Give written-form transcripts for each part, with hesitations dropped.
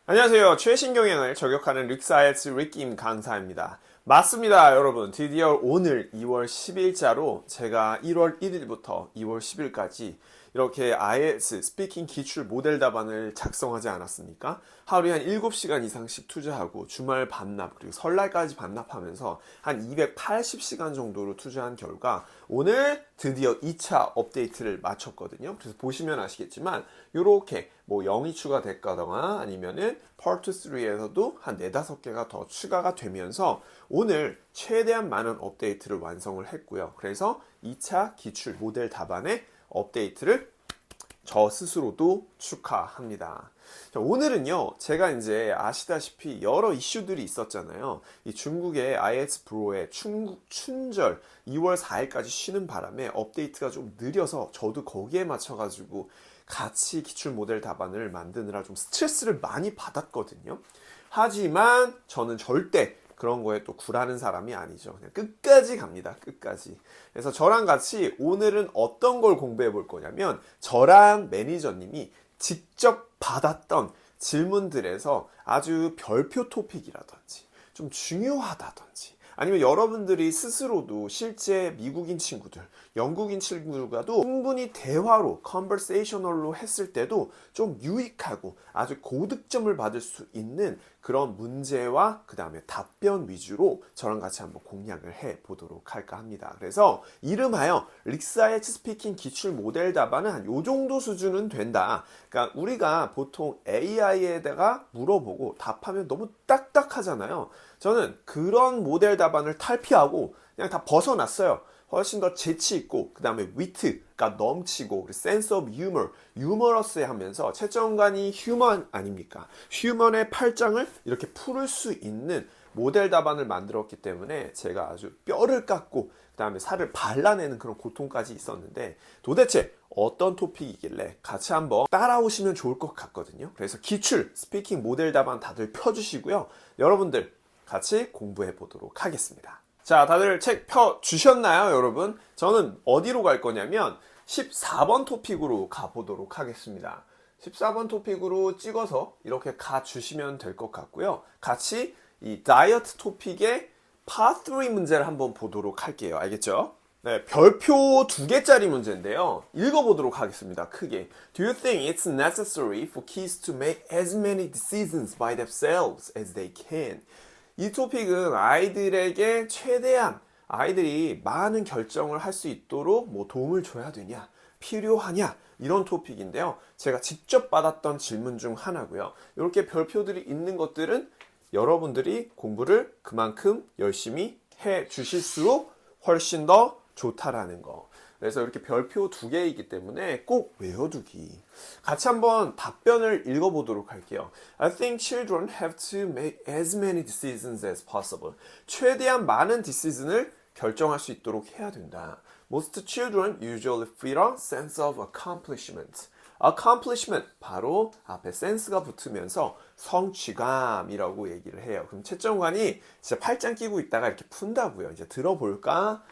안녕하세요. 최신 경영을 저격하는 릭사이츠 릭임 강사입니다. 맞습니다, 여러분. 드디어 오늘 2월 10일자로 제가 1월 1일부터 2월 10일까지 이렇게 IELTS 스피킹 기출 모델 답안을 작성하지 않았습니까? 하루에 한 7시간 이상씩 투자하고 주말 반납 그리고 설날까지 반납하면서 한 280시간 정도로 투자한 결과 오늘 드디어 2차 업데이트를 마쳤거든요. 그래서 보시면 아시겠지만 이렇게 뭐 0이 추가됐거나 아니면은 파트 3에서도 한 4, 5개가 더 추가가 되면서 오늘 최대한 많은 업데이트를 완성을 했고요. 그래서 2차 기출 모델 답안의 업데이트를 저 스스로도 축하합니다. 자, 오늘은요, 제가 이제 아시다시피 여러 이슈들이 있었잖아요. 이 중국의 IELTS 브로의 중국 춘절 2월 4일까지 쉬는 바람에 업데이트가 좀 느려서 저도 거기에 맞춰가지고 같이 기출 모델 답안을 만드느라 좀 스트레스를 많이 받았거든요. 하지만 저는 절대 그런 거에 또 굴하는 사람이 아니죠. 그냥 끝까지 갑니다. 끝까지. 그래서 저랑 같이 오늘은 어떤 걸 공부해 볼 거냐면 저랑 매니저님이 직접 받았던 질문들에서 아주 별표 토픽이라든지 좀 중요하다든지 아니면 여러분들이 스스로도 실제 미국인 친구들, 영국인 친구들과도 충분히 대화로, 컨버세이셔널로 했을 때도 좀 유익하고 아주 고득점을 받을 수 있는 그런 문제와 그 다음에 답변 위주로 저랑 같이 한번 공략을 해 보도록 할까 합니다. 그래서 이름하여 릭사이츠 스피킹 기출 모델 답안은 한 요 정도 수준은 된다. 그러니까 우리가 보통 AI에다가 물어보고 답하면 너무 딱딱하잖아요. 저는 그런 모델 답안을 탈피하고 그냥 다 벗어났어요. 훨씬 더 재치 있고 그 다음에 위트가 넘치고 그리고 센스 오브 유머, 유머러스해 하면서 채점관이 휴먼 아닙니까? 휴먼의 팔짱을 이렇게 풀을 수 있는 모델 답안을 만들었기 때문에 제가 아주 뼈를 깎고 그 다음에 살을 발라내는 그런 고통까지 있었는데 도대체 어떤 토픽이길래 같이 한번 따라오시면 좋을 것 같거든요. 그래서 기출, 스피킹 모델 답안 다들 펴주시고요. 여러분들 같이 공부해 보도록 하겠습니다. 자, 다들 책 펴 주셨나요, 여러분? 저는 어디로 갈 거냐면 14번 토픽으로 가보도록 하겠습니다. 14번 토픽으로 찍어서 이렇게 가 주시면 될 것 같고요. 같이 이 다이어트 토픽의 파 3 문제를 한번 보도록 할게요. 알겠죠? 네, 별표 2개짜리 문제인데요. 읽어보도록 하겠습니다. 크게. Do you think it's necessary for kids to make as many decisions by themselves as they can? 이 토픽은 아이들에게 최대한 아이들이 많은 결정을 할 수 있도록 뭐 도움을 줘야 되냐, 필요하냐 이런 토픽인데요. 제가 직접 받았던 질문 중 하나고요. 이렇게 별표들이 있는 것들은 여러분들이 공부를 그만큼 열심히 해 주실수록 훨씬 더 좋다라는 거. 그래서 이렇게 별표 2개이기 때문에 꼭 외워두기. 같이 한번 답변을 읽어보도록 할게요. I think children have to make as many decisions as possible. 최대한 많은 decision을 결정할 수 있도록 해야 된다. Most children usually feel a sense of accomplishment. accomplishment 바로 앞에 sense가 붙으면서 성취감이라고 얘기를 해요. 그럼 채점관이 진짜 팔짱 끼고 있다가 이렇게 푼다고요. 이제 들어볼까?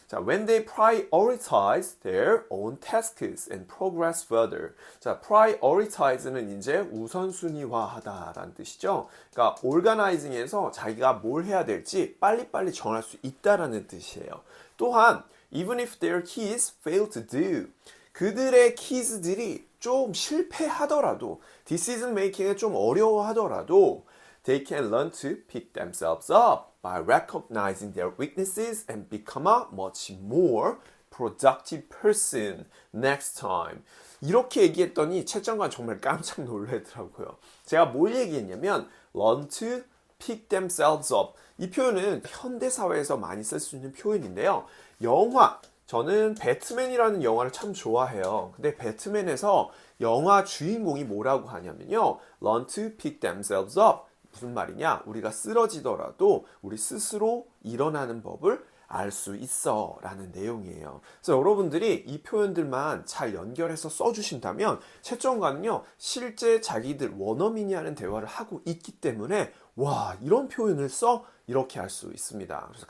자, when they prioritize their own tasks and progress further. 자, prioritize는 이제 우선순위화하다라는 뜻이죠. 그러니까 organizing에서 자기가 뭘 해야 될지 빨리빨리 정할 수 있다라는 뜻이에요. 또한 even if their kids fail to do. 그들의 kids들이 좀 실패하더라도 decision making에 좀 어려워하더라도 they can learn to pick themselves up by recognizing their weaknesses and become a much more productive person next time. 이렇게 얘기했더니 채점관 정말 깜짝 놀라더라고요. 제가 뭘 얘기했냐면 learn to pick themselves up. 이 표현은 현대사회에서 많이 쓸 수 있는 표현인데요. 영화, 저는 배트맨이라는 영화를 참 좋아해요. 근데 배트맨에서 영화 주인공이 뭐라고 하냐면요. learn to pick themselves up. 무슨 말이냐? 우리가 쓰러지더라도 우리 스스로 일어나는 법을 알 수 있어 라는 내용이에요. 그래서 여러분들이 이 표현들만 잘 연결해서 써주신다면 채점관은요 실제 자기들 원어민이 하는 대화를 하고 있기 때문에 와 이런 표현을 써 이렇게 할 수 있습니다. 그래서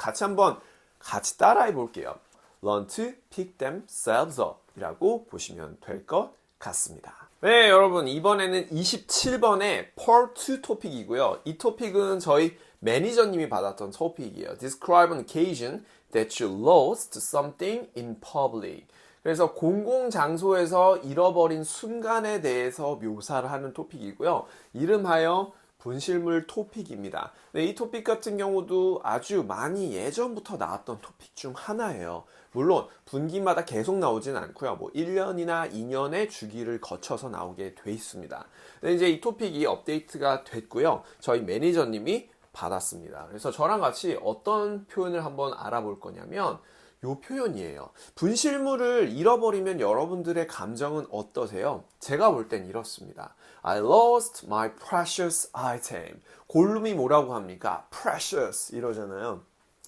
같이 따라해 볼게요. Learn to pick themselves up 이라고 보시면 될 것 같습니다. 네, 여러분, 이번에는 27번의 Part 2 토픽이고요. 이 토픽은 저희 매니저님이 받았던 토픽이에요. Describe an occasion that you lost something in public. 그래서 공공장소에서 잃어버린 순간에 대해서 묘사를 하는 토픽이고요. 이름하여 분실물 토픽입니다. 네, 이 토픽 같은 경우도 아주 많이 예전부터 나왔던 토픽 중 하나예요. 물론 분기마다 계속 나오진 않고요. 뭐 1년이나 2년의 주기를 거쳐서 나오게 돼 있습니다. 근데 이제 이 토픽이 업데이트가 됐고요. 저희 매니저님이 받았습니다. 그래서 저랑 같이 어떤 표현을 한번 알아볼 거냐면 요 표현이에요. 분실물을 잃어버리면 여러분들의 감정은 어떠세요? 제가 볼 땐 이렇습니다. I lost my precious item. 골룸이 뭐라고 합니까? precious 이러잖아요.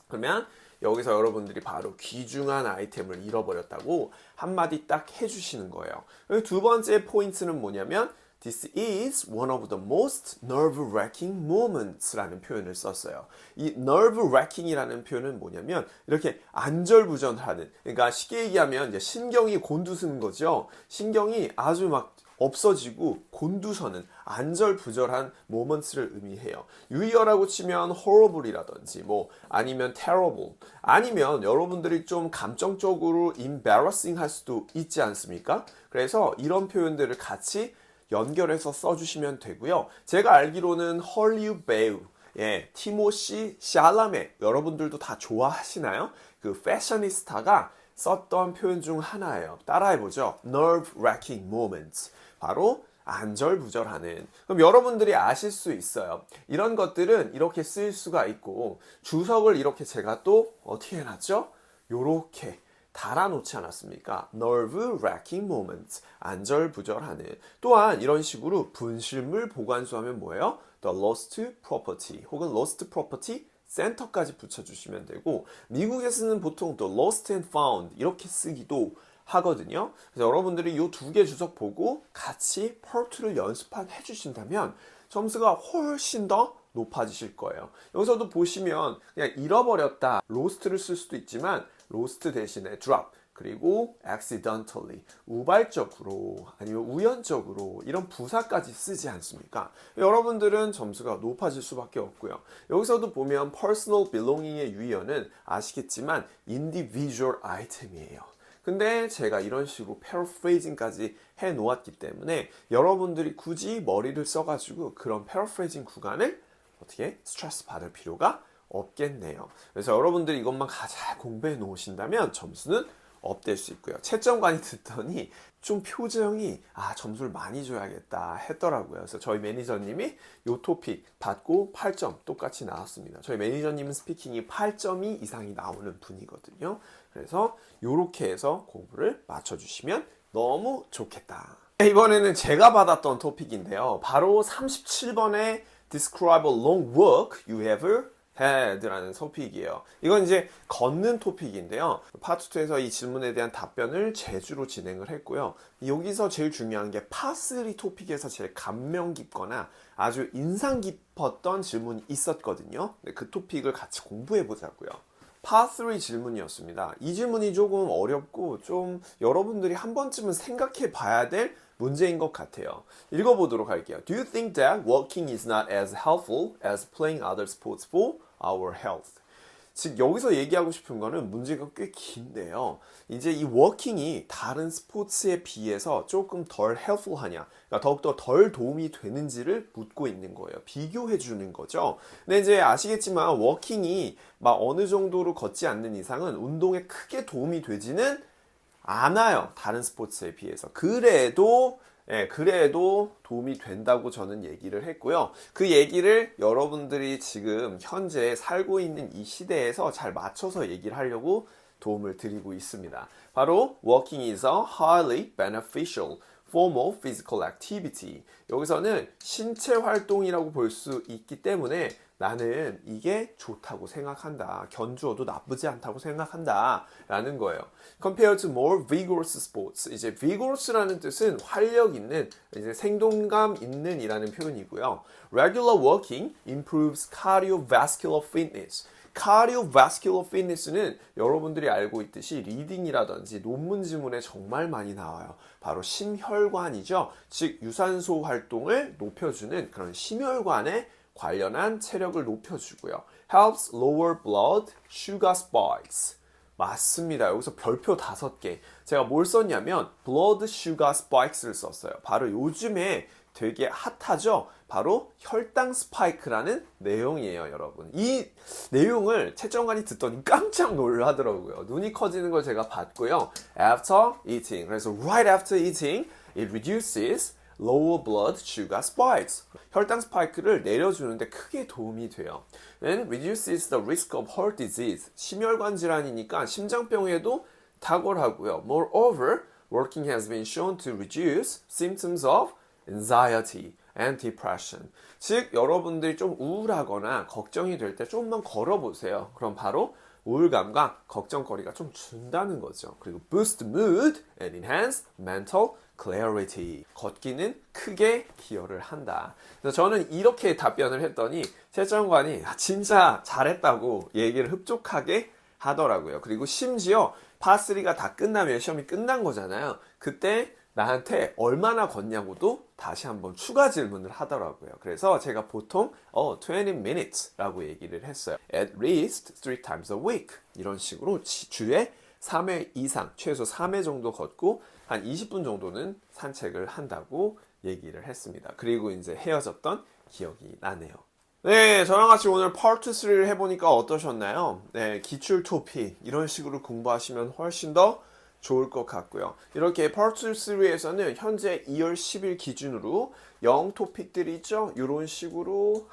그러면 여기서 여러분들이 바로 귀중한 아이템을 잃어버렸다고 한마디 딱 해주시는 거예요. 두 번째 포인트는 뭐냐면 This is one of the most nerve-wracking moments라는 표현을 썼어요. 이 nerve-wracking이라는 표현은 뭐냐면 이렇게 안절부절하는, 그러니까 쉽게 얘기하면 이제 신경이 곤두서는 거죠. 신경이 아주 막 없어지고 곤두서는 안절부절한 모먼트를 의미해요. 유의어라고 치면 horrible이라든지 뭐 아니면 terrible, 아니면 여러분들이 좀 감정적으로 embarrassing 할 수도 있지 않습니까? 그래서 이런 표현들을 같이 연결해서 써주시면 되고요. 제가 알기로는 헐리우드 배우 티모시 샬라메, 여러분들도 다 좋아하시나요? 그 패셔니스타가 썼던 표현 중 하나예요. 따라해보죠. nerve-wracking moments. 바로 안절부절하는. 그럼 여러분들이 아실 수 있어요. 이런 것들은 이렇게 쓰일 수가 있고, 주석을 이렇게 제가 또 어떻게 해놨죠? 요렇게 달아놓지 않았습니까? nerve-wracking moments. 안절부절하는. 또한 이런 식으로 분실물 보관수 하면 뭐예요? the lost property 혹은 lost property 센터까지 붙여주시면 되고, 미국에서는 보통 the lost and found 이렇게 쓰기도 하거든요. 그래서 여러분들이 이 두 개 주석 보고 같이 part2를 연습해 주신다면 점수가 훨씬 더 높아지실 거예요. 여기서도 보시면 그냥 잃어버렸다, lost를 쓸 수도 있지만 lost 대신에 drop, 그리고 accidentally, 우발적으로 아니면 우연적으로 이런 부사까지 쓰지 않습니까? 여러분들은 점수가 높아질 수밖에 없고요. 여기서도 보면 personal belonging의 유의어는 아시겠지만 individual item이에요. 근데 제가 이런 식으로 paraphrasing까지 해 놓았기 때문에 여러분들이 굳이 머리를 써가지고 그런 paraphrasing 구간을 어떻게 스트레스 받을 필요가 없겠네요. 그래서 여러분들이 이것만 잘 공부해 놓으신다면 점수는 업될 수 있고요. 채점관이 듣더니 좀 표정이 점수를 많이 줘야겠다 했더라고요. 그래서 저희 매니저님이 요 토픽 받고 8점 똑같이 나왔습니다. 저희 매니저님은 스피킹이 8점이 이상이 나오는 분이거든요. 그래서 요렇게 해서 공부를 맞춰주시면 너무 좋겠다. 이번에는 제가 받았던 토픽인데요. 바로 37번의 Describe a long walk you ever had라는 토픽이에요. 이건 이제 걷는 토픽인데요. 파트 2에서 이 질문에 대한 답변을 제주로 진행을 했고요. 여기서 제일 중요한 게 파3 토픽에서 제일 감명 깊거나 아주 인상 깊었던 질문이 있었거든요. 그 토픽을 같이 공부해 보자고요. 파3 질문이었습니다. 이 질문이 조금 어렵고 좀 여러분들이 한 번쯤은 생각해 봐야 될 문제인 것 같아요. 읽어보도록 할게요. Do you think that walking is not as helpful as playing other sports for our health? 즉 여기서 얘기하고 싶은 거는 문제가 꽤 긴데요. 이제 이 워킹이 다른 스포츠에 비해서 조금 덜 helpful하냐, 그러니까 더욱더 덜 도움이 되는지를 묻고 있는 거예요. 비교해 주는 거죠. 근데 이제 아시겠지만 워킹이 막 어느 정도로 걷지 않는 이상은 운동에 크게 도움이 되지는 않아요. 다른 스포츠에 비해서. 그래도 도움이 된다고 저는 얘기를 했고요. 그 얘기를 여러분들이 지금 현재 살고 있는 이 시대에서 잘 맞춰서 얘기를 하려고 도움을 드리고 있습니다. 바로 walking is a highly beneficial form of physical activity. 여기서는 신체 활동이라고 볼 수 있기 때문에 나는 이게 좋다고 생각한다. 견주어도 나쁘지 않다고 생각한다. 라는 거예요. Compared to more vigorous sports. 이제 vigorous라는 뜻은 활력 있는, 이제 생동감 있는 이라는 표현이고요. Regular walking improves cardiovascular fitness. cardiovascular fitness는 여러분들이 알고 있듯이 리딩이라든지 논문 지문에 정말 많이 나와요. 바로 심혈관이죠. 즉 유산소 활동을 높여주는 그런 심혈관에 관련한 체력을 높여주고요. helps lower blood sugar spikes. 맞습니다. 여기서 별표 5개. 제가 뭘 썼냐면 blood sugar spikes를 썼어요. 바로 요즘에 되게 핫하죠? 바로 혈당 스파이크라는 내용이에요, 여러분. 이 내용을 채점관이 듣더니 깜짝 놀라더라고요. 눈이 커지는 걸 제가 봤고요. After eating. 그래서 right after eating, it reduces lower blood sugar spikes. 혈당 스파이크를 내려주는데 크게 도움이 돼요. And reduces the risk of heart disease. 심혈관 질환이니까 심장병에도 탁월하고요. Moreover, working has been shown to reduce symptoms of anxiety and depression. 즉 여러분들이 좀 우울하거나 걱정이 될 때 조금만 걸어보세요. 그럼 바로 우울감과 걱정거리가 좀 준다는 거죠. 그리고 boost mood and enhance mental clarity. 걷기는 크게 기여를 한다. 그래서 저는 이렇게 답변을 했더니 채점관이 진짜 잘했다고 얘기를 흡족하게 하더라고요. 그리고 심지어 파3가 다 끝나면 시험이 끝난 거잖아요. 그때 나한테 얼마나 걷냐고도 다시 한번 추가 질문을 하더라고요. 그래서 제가 보통 20 minutes 라고 얘기를 했어요. At least 3 times a week. 이런 식으로 주에 3회 이상, 최소 3회 정도 걷고 한 20분 정도는 산책을 한다고 얘기를 했습니다. 그리고 이제 헤어졌던 기억이 나네요. 네, 저랑 같이 오늘 파트 3를 해보니까 어떠셨나요? 네, 기출 토픽 이런 식으로 공부하시면 훨씬 더 좋을 것 같고요. 이렇게 파트 3에서는 현재 2월 10일 기준으로 0 토픽들이 있죠? 이런 식으로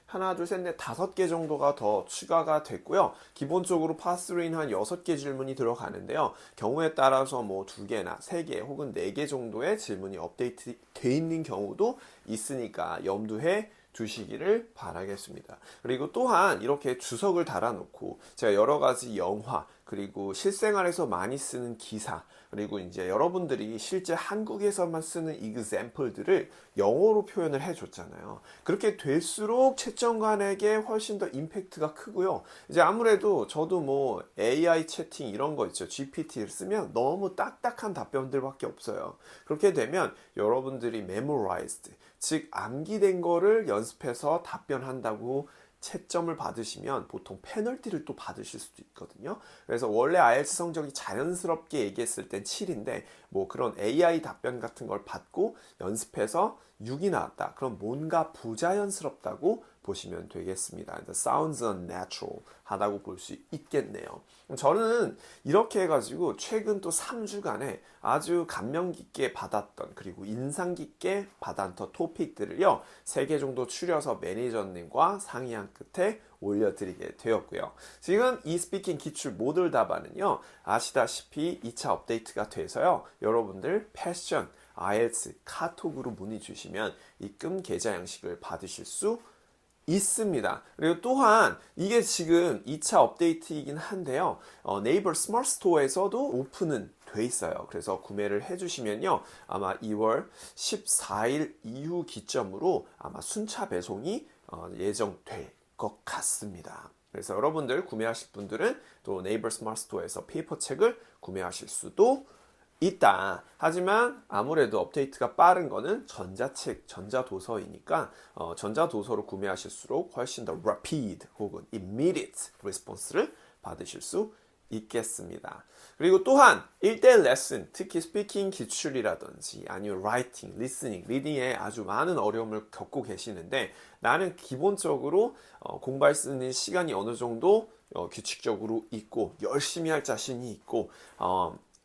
하나, 둘, 셋, 넷, 5개 정도가 더 추가가 됐고요. 기본적으로 파3는 한 6개 질문이 들어가는데요. 경우에 따라서 뭐 2개나 3개 혹은 4개 정도의 질문이 업데이트 돼 있는 경우도 있으니까 염두해 두시기를 바라겠습니다. 그리고 또한 이렇게 주석을 달아놓고 제가 여러 가지 영화 그리고 실생활에서 많이 쓰는 기사 그리고 이제 여러분들이 실제 한국에서만 쓰는 example들을 영어로 표현을 해줬잖아요. 그렇게 될수록 채점관에게 훨씬 더 임팩트가 크고요. 이제 아무래도 저도 뭐 AI 채팅 이런 거 있죠. GPT를 쓰면 너무 딱딱한 답변들밖에 없어요. 그렇게 되면 여러분들이 memorized, 즉 암기된 거를 연습해서 답변한다고 채점을 받으시면 보통 페널티를 또 받으실 수도 있거든요. 그래서 원래 IELTS 성적이 자연스럽게 얘기했을 땐 7인데 뭐 그런 AI 답변 같은 걸 받고 연습해서 6이 나왔다. 그럼 뭔가 부자연스럽다고 보시면 되겠습니다. Sounds unnatural 하다고 볼 수 있겠네요. 저는 이렇게 해가지고 최근 또 3주간에 아주 감명 깊게 받았던 그리고 인상 깊게 받았던 토픽들을요 3개 정도 추려서 매니저님과 상의한 끝에 올려드리게 되었고요. 지금 이 스피킹 기출 모듈 답안은요 아시다시피 2차 업데이트가 돼서요 여러분들 패션 IELTS 카톡으로 문의 주시면 입금 계좌 양식을 받으실 수 있습니다. 그리고 또한 이게 지금 2차 업데이트이긴 한데요. 네이버 스마트 스토어에서도 오픈은 돼 있어요. 그래서 구매를 해주시면요. 아마 2월 14일 이후 기점으로 아마 순차 배송이 예정될 것 같습니다. 그래서 여러분들 구매하실 분들은 또 네이버 스마트 스토어에서 페이퍼책을 구매하실 수도 있다. 하지만 아무래도 업데이트가 빠른 거는 전자책, 전자도서이니까 전자도서로 구매하실수록 훨씬 더 rapid 혹은 immediate response를 받으실 수 있겠습니다. 그리고 또한 1대1 레슨, 특히 스피킹 기출이라든지 아니면 라이팅, 리스닝, 리딩에 아주 많은 어려움을 겪고 계시는데 나는 기본적으로 공부할 수 있는 시간이 어느 정도 규칙적으로 있고 열심히 할 자신이 있고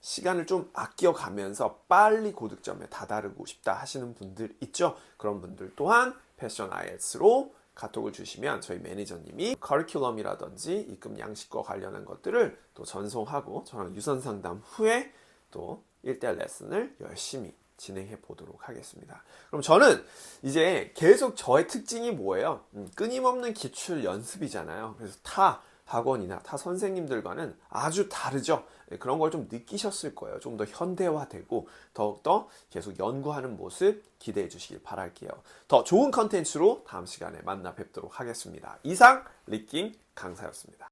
시간을 좀 아껴가면서 빨리 고득점에 다다르고 싶다 하시는 분들 있죠? 그런 분들 또한 패션 IELTS로 카톡을 주시면 저희 매니저님이 커리큘럼이라든지 입금 양식과 관련한 것들을 또 전송하고 저랑 유선 상담 후에 또 1대1 레슨을 열심히 진행해 보도록 하겠습니다. 그럼 저는 이제 계속 저의 특징이 뭐예요? 끊임없는 기출 연습이잖아요. 그래서 타 학원이나 타 선생님들과는 아주 다르죠. 그런 걸 좀 느끼셨을 거예요. 좀 더 현대화되고 더욱더 계속 연구하는 모습 기대해 주시길 바랄게요. 더 좋은 컨텐츠로 다음 시간에 만나 뵙도록 하겠습니다. 이상 리킹 강사였습니다.